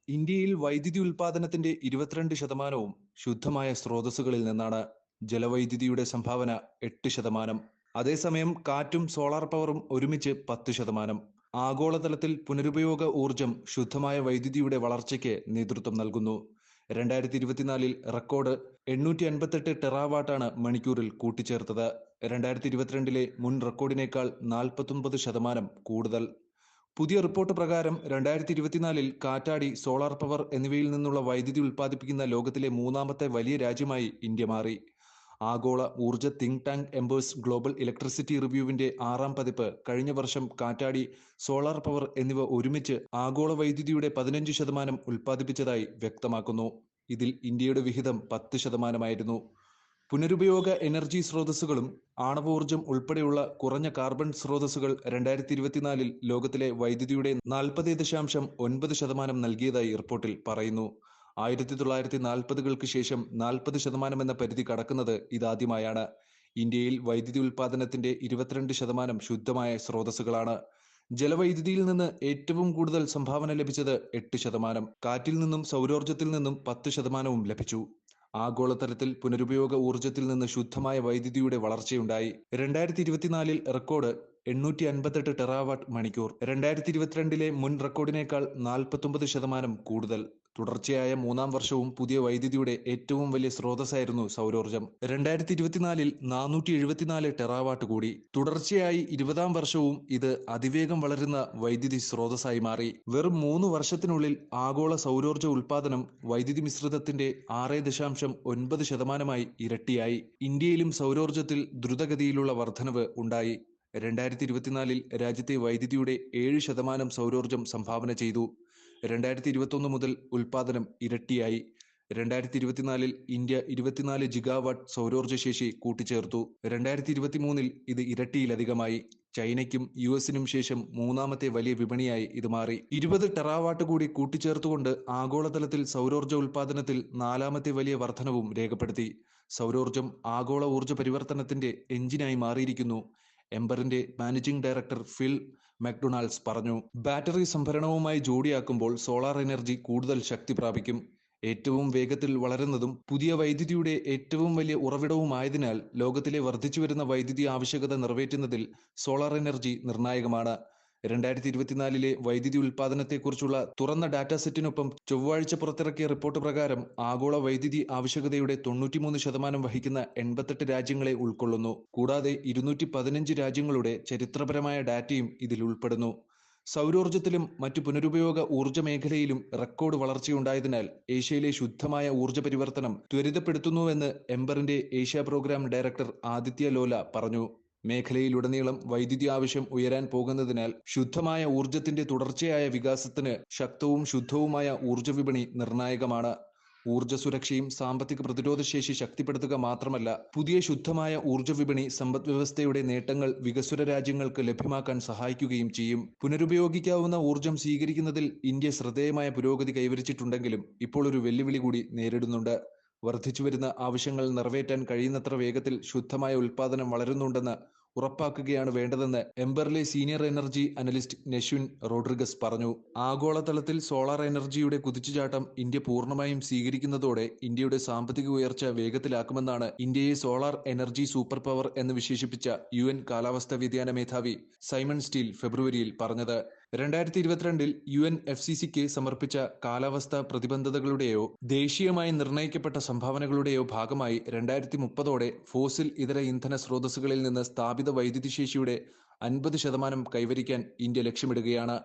ഇന്ത്യയിൽ വൈദ്യുതി ഉൽപ്പാദനത്തിന്റെ 22% ശുദ്ധമായ സ്രോതസ്സുകളിൽ നിന്നാണ്. ജലവൈദ്യുതിയുടെ സംഭാവന 8%. അതേസമയം കാറ്റും സോളാർ പവറും ഒരുമിച്ച് 10%. ആഗോളതലത്തിൽ പുനരുപയോഗ ഊർജം ശുദ്ധമായ വൈദ്യുതിയുടെ വളർച്ചയ്ക്ക് നേതൃത്വം നൽകുന്നു. 2024 റെക്കോർഡ് 858 ടെറാവാട്ടാണ് മണിക്കൂറിൽ കൂട്ടിച്ചേർത്തത്. 2022 മുൻ റെക്കോർഡിനേക്കാൾ 49% കൂടുതൽ. പുതിയ റിപ്പോർട്ട് പ്രകാരം 2024 കാറ്റാടി, സോളാർ പവർ എന്നിവയിൽ നിന്നുള്ള വൈദ്യുതി ഉൽപ്പാദിപ്പിക്കുന്ന ലോകത്തിലെ മൂന്നാമത്തെ വലിയ രാജ്യമായി ഇന്ത്യ മാറി. ആഗോള ഊർജ think tank Embers global electricity റിവ്യൂവിന്റെ 6ാം പതിപ്പ് കഴിഞ്ഞ വർഷം കാറ്റാടി, സോളാർ പവർ എന്നിവ ഒരുമിച്ച് ആഗോള വൈദ്യുതിയുടെ 15% ഉൽപ്പാദിപ്പിച്ചതായി വ്യക്തമാക്കുന്നു. ഇതിൽ ഇന്ത്യയുടെ വിഹിതം 10%. പുനരുപയോഗ എനർജി സ്രോതസ്സുകളും ആണവോർജം ഉൾപ്പെടെയുള്ള കുറഞ്ഞ കാർബൺ സ്രോതസ്സുകൾ 2024 ലോകത്തിലെ വൈദ്യുതിയുടെ 40.9% നൽകിയതായി റിപ്പോർട്ടിൽ പറയുന്നു. 1940-കൾക്ക് ശേഷം 40% എന്ന പരിധി കടക്കുന്നത് ഇതാദ്യമായാണ്. ഇന്ത്യയിൽ വൈദ്യുതി ഉൽപ്പാദനത്തിന്റെ 22% ശുദ്ധമായ സ്രോതസ്സുകളാണ്. ജലവൈദ്യുതിയിൽ നിന്ന് ഏറ്റവും കൂടുതൽ സംഭാവന ലഭിച്ചത് 8%. കാറ്റിൽ നിന്നും സൗരോർജത്തിൽ നിന്നും 10%വും ലഭിച്ചു. ആഗോളതലത്തിൽ പുനരുപയോഗ ഊർജത്തിൽ നിന്ന് ശുദ്ധമായ വൈദ്യുതിയുടെ വളർച്ചയുണ്ടായി. 2024 റെക്കോർഡ് 858 ടെറാവാട്ട് മണിക്കൂർ. 2022 മുൻ റെക്കോർഡിനേക്കാൾ 49% കൂടുതൽ. തുടർച്ചയായ 3ാം വർഷവും പുതിയ വൈദ്യുതിയുടെ ഏറ്റവും വലിയ സ്രോതസ്സായിരുന്നു സൗരോർജം. 2024 474 ടെറാവാട്ട് കൂടി. തുടർച്ചയായി 20ാം വർഷവും ഇത് അതിവേഗം വളരുന്ന വൈദ്യുതി സ്രോതസ്സായി മാറി. വെറും 3 വർഷത്തിനുള്ളിൽ ആഗോള സൗരോർജ ഉൽപ്പാദനം വൈദ്യുതി മിശ്രിതത്തിന്റെ 6.9%-ആയി ഇരട്ടിയായി. ഇന്ത്യയിലും സൗരോർജത്തിൽ ദ്രുതഗതിയിലുള്ള വർധനവ് ഉണ്ടായി. 2024 രാജ്യത്തെ വൈദ്യുതിയുടെ 7% സൗരോർജം സംഭാവന ചെയ്തു. 2021 മുതൽ ഉൽപ്പാദനം ഇരട്ടിയായി. 2024 ഇന്ത്യ 24 ജിഗാവാട്ട് സൗരോർജ ശേഷി കൂട്ടിച്ചേർത്തു. 2023 ഇത് ഇരട്ടിയിലധികമായി. ചൈനയ്ക്കും യുഎസിനും ശേഷം മൂന്നാമത്തെ വലിയ വിപണിയായി ഇത് മാറി. 20 ടെറാവാട്ട് കൂടി കൂട്ടിച്ചേർത്തുകൊണ്ട് ആഗോളതലത്തിൽ സൗരോർജ ഉൽപ്പാദനത്തിൽ 4ാമത്തെ വലിയ വർധനവും രേഖപ്പെടുത്തി. സൗരോർജം ആഗോള ഊർജ പരിവർത്തനത്തിന്റെ എഞ്ചിനായി മാറിയിരിക്കുന്നു. എംബറിന്റെ മാനേജിംഗ് ഡയറക്ടർ ഫിൽ മക്ഡൊണാൾഡ്സ് പറഞ്ഞു. ബാറ്ററി സംഭരണവുമായി ജോഡിയാക്കുമ്പോൾ സോളാർ എനർജി കൂടുതൽ ശക്തി പ്രാപിക്കും. ഏറ്റവും വേഗത്തിൽ വളരുന്നതും പുതിയ വൈദ്യുതിയുടെ ഏറ്റവും വലിയ ഉറവിടവുമായതിനാൽ ലോകത്തിലെ വർദ്ധിച്ചുവരുന്ന വൈദ്യുതി ആവശ്യകത നിറവേറ്റുന്നതിൽ സോളാർ എനർജി നിർണായകമാണ്. 2024 വൈദ്യുതി ഉൽപ്പാദനത്തെക്കുറിച്ചുള്ള തുറന്ന ഡാറ്റാ സെറ്റിനൊപ്പം ചൊവ്വാഴ്ച പുറത്തിറക്കിയ റിപ്പോർട്ട് പ്രകാരം ആഗോള വൈദ്യുതി ആവശ്യകതയുടെ 93% വഹിക്കുന്ന 88 രാജ്യങ്ങളെ ഉൾക്കൊള്ളുന്നു. കൂടാതെ 215 രാജ്യങ്ങളുടെ ചരിത്രപരമായ ഡാറ്റയും ഇതിൽ ഉൾപ്പെടുന്നു. സൗരോർജത്തിലും മറ്റു പുനരുപയോഗ ഊർജ മേഖലയിലും റെക്കോർഡ് വളർച്ചയുണ്ടായതിനാൽ ഏഷ്യയിലെ ശുദ്ധമായ ഊർജ പരിവർത്തനം ത്വരിതപ്പെടുത്തുന്നുവെന്ന് എംബറിന്റെ ഏഷ്യ പ്രോഗ്രാം ഡയറക്ടർ ആദിത്യ ലോല പറഞ്ഞു. മേഖലയിലുടനീളം വൈദ്യുതി ആവശ്യം ഉയരാൻ പോകുന്നതിനാൽ ശുദ്ധമായ ഊർജത്തിന്റെ തുടർച്ചയായ വികാസത്തിന് ശക്തവും ശുദ്ധവുമായ ഊർജ വിപണി നിർണായകമാണ്. ഊർജ സുരക്ഷയും സാമ്പത്തിക പ്രതിരോധശേഷി ശക്തിപ്പെടുത്തുക മാത്രമല്ല, പുതിയ ശുദ്ധമായ ഊർജ വിപണി സമ്പദ്വ്യവസ്ഥയുടെ നേട്ടങ്ങൾ വികസ്വര രാജ്യങ്ങൾക്ക് ലഭ്യമാക്കാൻ സഹായിക്കുകയും ചെയ്യും. പുനരുപയോഗിക്കാവുന്ന ഊർജം സ്വീകരിക്കുന്നതിൽ ഇന്ത്യ ശ്രദ്ധേയമായ പുരോഗതി കൈവരിച്ചിട്ടുണ്ടെങ്കിലും ഇപ്പോൾ ഒരു വെല്ലുവിളി കൂടി നേരിടുന്നുണ്ട്. വർദ്ധിച്ചുവരുന്ന ആവശ്യങ്ങൾ നിറവേറ്റാൻ കഴിയുന്നത്ര വേഗത്തിൽ ശുദ്ധമായ ഉൽപ്പാദനം വളരുന്നുണ്ടെന്ന് ഉറപ്പാക്കുകയാണ് വേണ്ടതെന്ന് എംബറിലെ സീനിയർ എനർജി അനലിസ്റ്റ് നെഷ്വിൻ റോഡ്രിഗസ് പറഞ്ഞു. ആഗോളതലത്തിൽ സോളാർ എനർജിയുടെ കുതിച്ചുചാട്ടം ഇന്ത്യ പൂർണ്ണമായും സ്വീകരിക്കുന്നതോടെ ഇന്ത്യയുടെ സാമ്പത്തിക ഉയർച്ച വേഗത്തിലാക്കുമെന്നാണ് ഇന്ത്യയെ സോളാർ എനർജി സൂപ്പർ പവർ എന്ന് വിശേഷിപ്പിച്ച UN കാലാവസ്ഥാ വ്യതിയാന മേധാവി സൈമൺ സ്റ്റീൽ ഫെബ്രുവരിയിൽ പറഞ്ഞത്. 2022 UNFCCക്ക് സമർപ്പിച്ച കാലാവസ്ഥാ പ്രതിബദ്ധതകളുടെയോ ദേശീയമായി നിർണയിക്കപ്പെട്ട സംഭാവനകളുടെയോ ഭാഗമായി 2030ഓടെ ഫോസിൽ ഇതര ഇന്ധന സ്രോതസ്സുകളിൽ നിന്ന് സ്ഥാപിത വൈദ്യുതി ശേഷിയുടെ 50% കൈവരിക്കാൻ ഇന്ത്യ ലക്ഷ്യമിടുകയാണ്.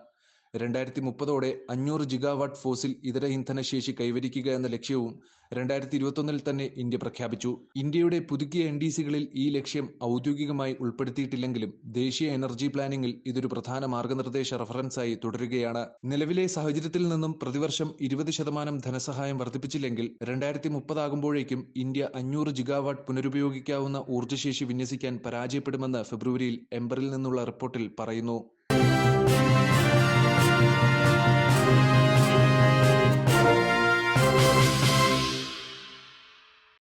2030ഓടെ 500 ജിഗാവാട്ട് ഫോസിൽ ഇതര ഇന്ധന ശേഷി കൈവരിക്കുക എന്ന ലക്ഷ്യവും 2021 തന്നെ ഇന്ത്യ പ്രഖ്യാപിച്ചു. ഇന്ത്യയുടെ പുതുക്കിയ NDCകളിൽ ഈ ലക്ഷ്യം ഔദ്യോഗികമായി ഉൾപ്പെടുത്തിയിട്ടില്ലെങ്കിലും ദേശീയ എനർജി പ്ലാനിംഗിൽ ഇതൊരു പ്രധാന മാർഗനിർദ്ദേശ റഫറൻസായി തുടരുകയാണ്. നിലവിലെ സാഹചര്യത്തിൽ നിന്നും പ്രതിവർഷം 20% ധനസഹായം വർദ്ധിപ്പിച്ചില്ലെങ്കിൽ 2030 ആകുമ്പോഴേക്കും ഇന്ത്യ 500 ജിഗാവാട്ട് പുനരുപയോഗിക്കാവുന്ന ഊർജ്ജശേഷി വിന്യസിക്കാൻ പരാജയപ്പെടുമെന്ന് ഫെബ്രുവരിയിൽ എംബറിൽ നിന്നുള്ള റിപ്പോർട്ടിൽ പറയുന്നു.